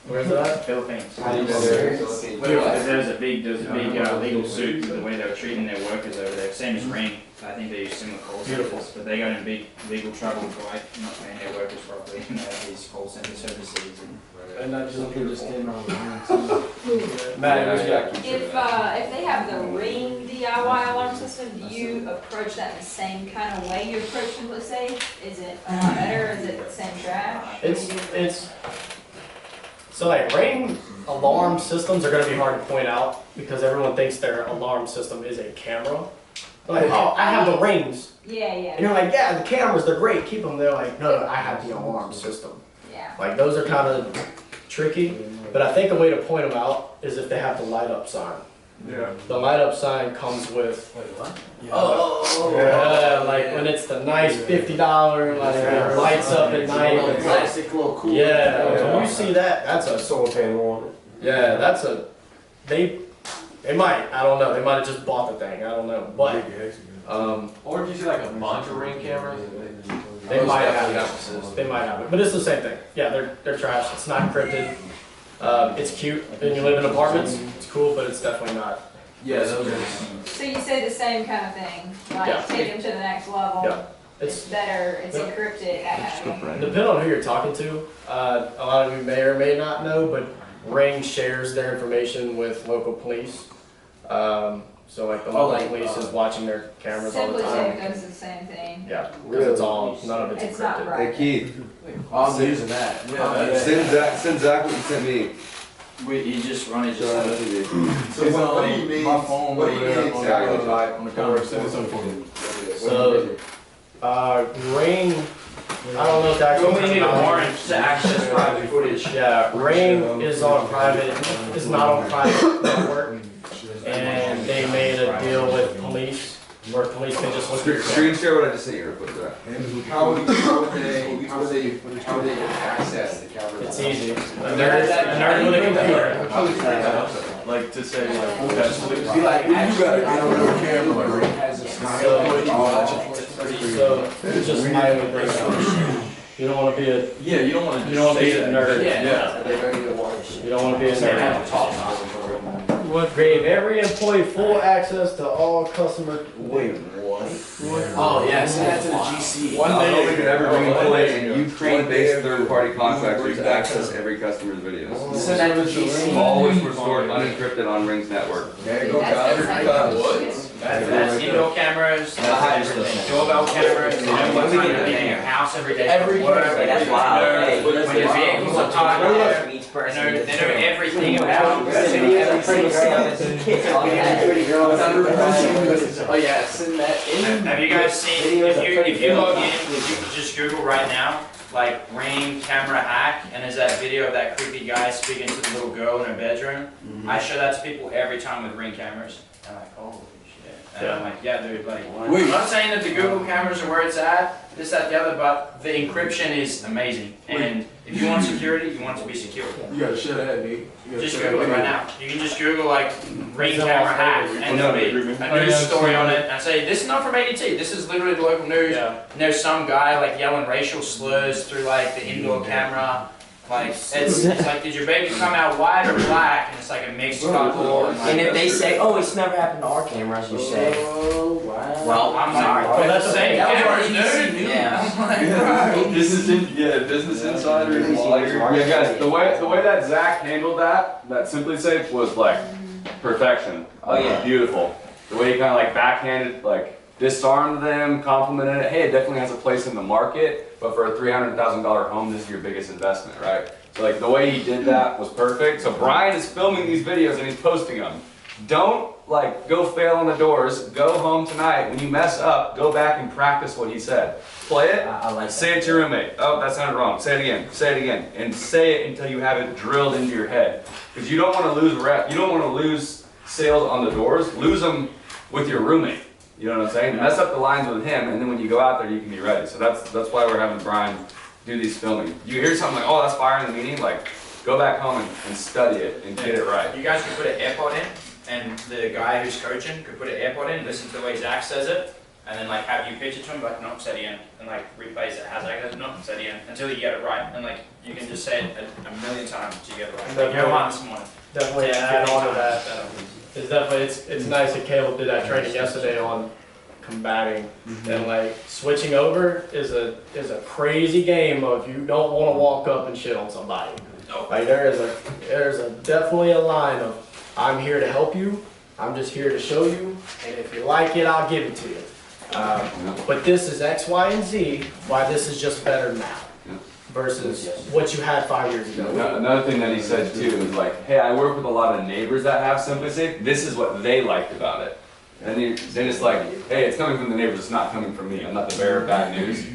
Where's that? Philippines. How do you know? Because there was a big legal suit for the way they were treating their workers over there. Same as Ring. I think they use similar call centers, but they got in big legal trouble for like not paying their workers properly. And they have these call centers overseas. And not just Something just came on. Matt, If they have the Ring DIY alarm system, do you approach that in the same kind of way you approach them, let's say? Is it a lot better, or is it the same trash? it's so like Ring alarm systems are gonna be hard to point out because everyone thinks their alarm system is a camera. They're like, oh, I have the Rings. Yeah, And yeah, you're like, yeah, the cameras, they're great, keep them. They're like, no, I have the alarm system. yeah. Like those are kind of tricky, but I think a way to point them out is if they have the light up sign. Yeah. The light up sign comes with, Wait, what? yeah, like when it's the nice $50, like it lights up at night. Plastic little cool. Yeah, when you see that, that's a, Solar panel on it. yeah, that's a, they might, I don't know, they might have just bought the thing, I don't know, but, Or if you see like a bunch of Ring cameras, they might have it, they might have it, but it's the same thing. Yeah, they're trash, it's not encrypted, it's cute, and you live in apartments, it's cool, but it's definitely not. yeah, those are. So you say the same kind of thing, Yeah. like take them to the next level? Yeah. It's better, it's Yeah. encrypted, that kind of thing. Depending on who you're talking to, a lot of you may or may not know, but Ring shares their information with local police. So like the local police is watching their cameras all the Simply time. Safe does the same thing. Yeah, because it's all, none of it's It's not encrypted. right. Hey Keith, I'm using that. send Zach what you sent me. He just run it. So What do you need? My phone What do you over need there exactly? on the cover. Send us something. So, Ring, I don't know if that's. You only need a warrant to access private footage. Yeah, Ring is on a private, is not on private network, and they made a deal with police, where police can just look at your Screen share what I just sent you real quick, Zach. How would they access the camera? It's easy. A nerd with a computer. Like to say like that's Be like, you gotta get on your camera. So, it's just highly breakdown. You don't wanna be a, yeah, you don't want to. You don't wanna be a nerd. Yeah. you don't wanna be a nerd. Gave every employee full access to all customer. Wait, what? Oh yeah, send that to the GC. One day you can every employee and Ukraine-based third-party contractors access every customer's videos. Send that to the GC. Always were stored unencrypted on Ring's network. There you go, That's guys. That's indoor cameras, that's everything. Doorbell cameras, you know what time you're leaving your house every day. Every day. That's wild. Hey, When your vehicles are tied there, each they person. know everything about Oh yeah, send that in. Have you guys seen, if you log in, if you could just Google right now, like Ring camera hack, and there's that video of that creepy guy speaking to the little girl in her bedroom. I show that to people every time with Ring cameras. I'm like, holy shit. And I'm like, yeah, dude, like, I'm not saying that the Google cameras are where it's at, this, that, the other, but the encryption is amazing. And if you want security, you want it to be secure. You gotta shut that, dude. Just Google it right now. You can just Google like Ring camera hack, and there'll be a news story on it. And say, this is not from ADT, this is literally the local news. Yeah. And there's some guy like yelling racial slurs through like the indoor camera. Like, it's like, did your baby come out white or black? And it's like a mixed couple. And if they say, oh, it's never happened to our cameras, you say, well, I'm sorry. like, that's the same cameras, dude. Yeah. This is Business Insider. Yeah, guys, the way that Zach handled that Simply Safe was like perfection. Oh, yeah. Beautiful. The way he kind of like backhanded, like disarmed them, complimented it. Hey, it definitely has a place in the market, but for a $300,000 home, this is your biggest investment, right? So like the way he did that was perfect. So Brian is filming these videos and he's posting them. Don't like go fail on the doors. Go home tonight. When you mess up, go back and practice what he said. Play it. I like Say it to your roommate. Oh, that sounded wrong. Say it again. Say it again. And say it until you have it drilled into your head. Because you don't want to lose rep. You don't want to lose sales on the doors. Lose them with your roommate. You know what I'm saying? Mess up the lines with him, and then when you go out there, you can be ready. So that's why we're having Brian do these filming. You hear something like, oh, that's fire in the meeting, like go back home and study it and get it right. You guys could put an AirPod in, and the guy who's coaching could put an AirPod in, listen to the way Zach says it, and then like have you pitch it to them, like, nope, set in, and like replace it, how's that go? Nope, set in, until you get it right, and like, you can just say it a million times until you get it right. Like, you're on this morning. Definitely add on to that. It's definitely, it's nice that Caleb did that training yesterday on combating, and like switching over is a crazy game of you don't want to walk up and shit on somebody. Like there's definitely a line of I'm here to help you, I'm just here to show you, and if you like it, I'll give it to you. But this is X, Y, and Z, why this is just better now versus what you had 5 years ago. Another thing that he said too is like, hey, I work with a lot of neighbors that have SimpliSafe. This is what they liked about it. And then it's like, hey, it's coming from the neighbors. It's not coming from me. I'm not the bearer of bad news.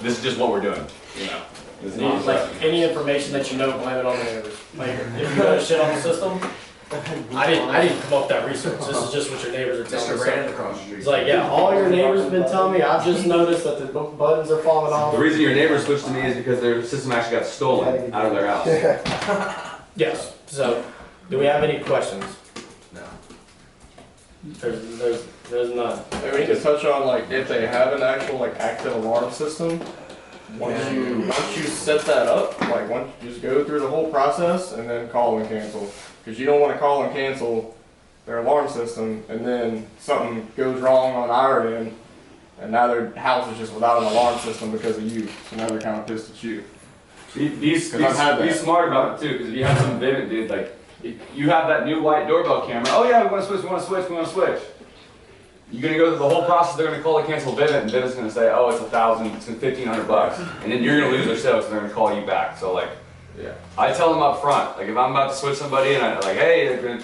This is just what we're doing. You know. It's not Like any information that you know, blame it on the neighbors. Like if you got shit on the system, I didn't come up with that research. This is just what your neighbors are telling Mr. me. Brandon across the street. It's like, yeah, all your neighbors have been telling me. I've just noticed that the buttons are falling off. The reason your neighbors switched to me is because their system actually got stolen out of their house. Yes. So, do we have any questions? No. There's none. And we can touch on like if they have an actual like active alarm system. Once you set that up, like once you just go through the whole process and then call and cancel, because you don't want to call and cancel their alarm system and then something goes wrong on our end, and now their house is just without an alarm system because of you. So now they're kind of pissed at you. Be smart about it too, because if you have some Vivint dude, like you have that new white doorbell camera. Oh yeah, we want to switch. You're gonna go through the whole process. They're gonna call to cancel Vivint, and Vivint's gonna say, oh, it's $1,000, it's $1,500, and then you're gonna lose their sales, and they're gonna call you back. So like, Yeah. I tell them up front, like if I'm about to switch somebody, and I'm like, hey,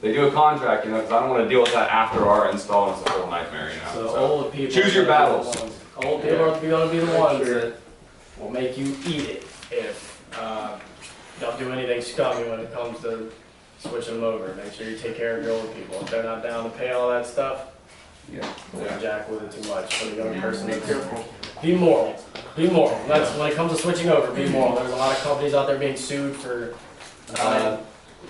they do a contract, you know, because I don't want to deal with that after our install, and it's a whole nightmare, you know. So old people. choose your battles. Old people are gonna be the ones that will make you eat it if don't do anything scummy when it comes to switching them over. Make sure you take care of your old people. If they're not down to pay all that stuff, don't jack with it too much. For the young person, be moral. Be moral. That's when it comes to switching over. Be moral. There's a lot of companies out there being sued for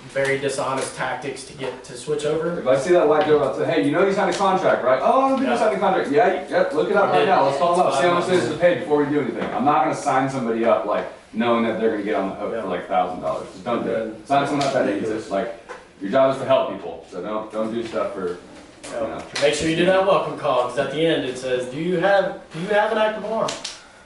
very dishonest tactics to get to switch over. If I see that white doorbell, I'll say, hey, you know you signed a contract, right? Oh, I don't think I signed a contract. Yeah, look it up right now. Let's call them up. See how much this is to pay before we do anything. I'm not gonna sign somebody up like knowing that they're gonna get on the hook for like $1,000. Just don't do it. Sign someone up that needs it. Like your job is to help people, so don't do stuff for. You know. Make sure you do that welcome call, because at the end it says, do you have an active alarm?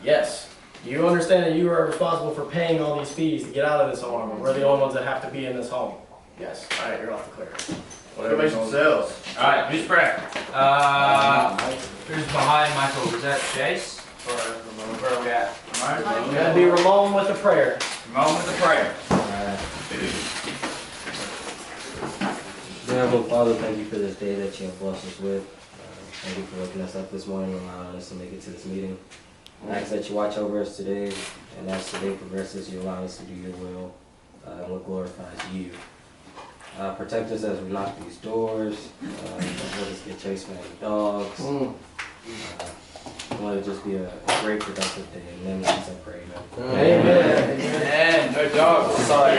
Yes. Do you understand that you are responsible for paying all these fees to get out of this alarm, and we're the only ones that have to be in this home? Yes. All right, you're off the clear. Whatever makes sales. Alright, who's Brett? Who's behind Michael? Was that Chase? Or where are we at? You gotta be Ramon with a prayer. Ramon with the prayer. Dear Heavenly Father, thank you for this day that you have blessed us with. Thank you for waking us up this morning and allowing us to make it to this meeting. I ask that you watch over us today, and as today progresses, you allow us to do your will and what glorifies you. Protect us as we knock these doors. Don't let us get chased by any dogs. Let it just be a great productive day. In the name of Jesus, I pray. Amen. Amen. And no dogs. Sorry.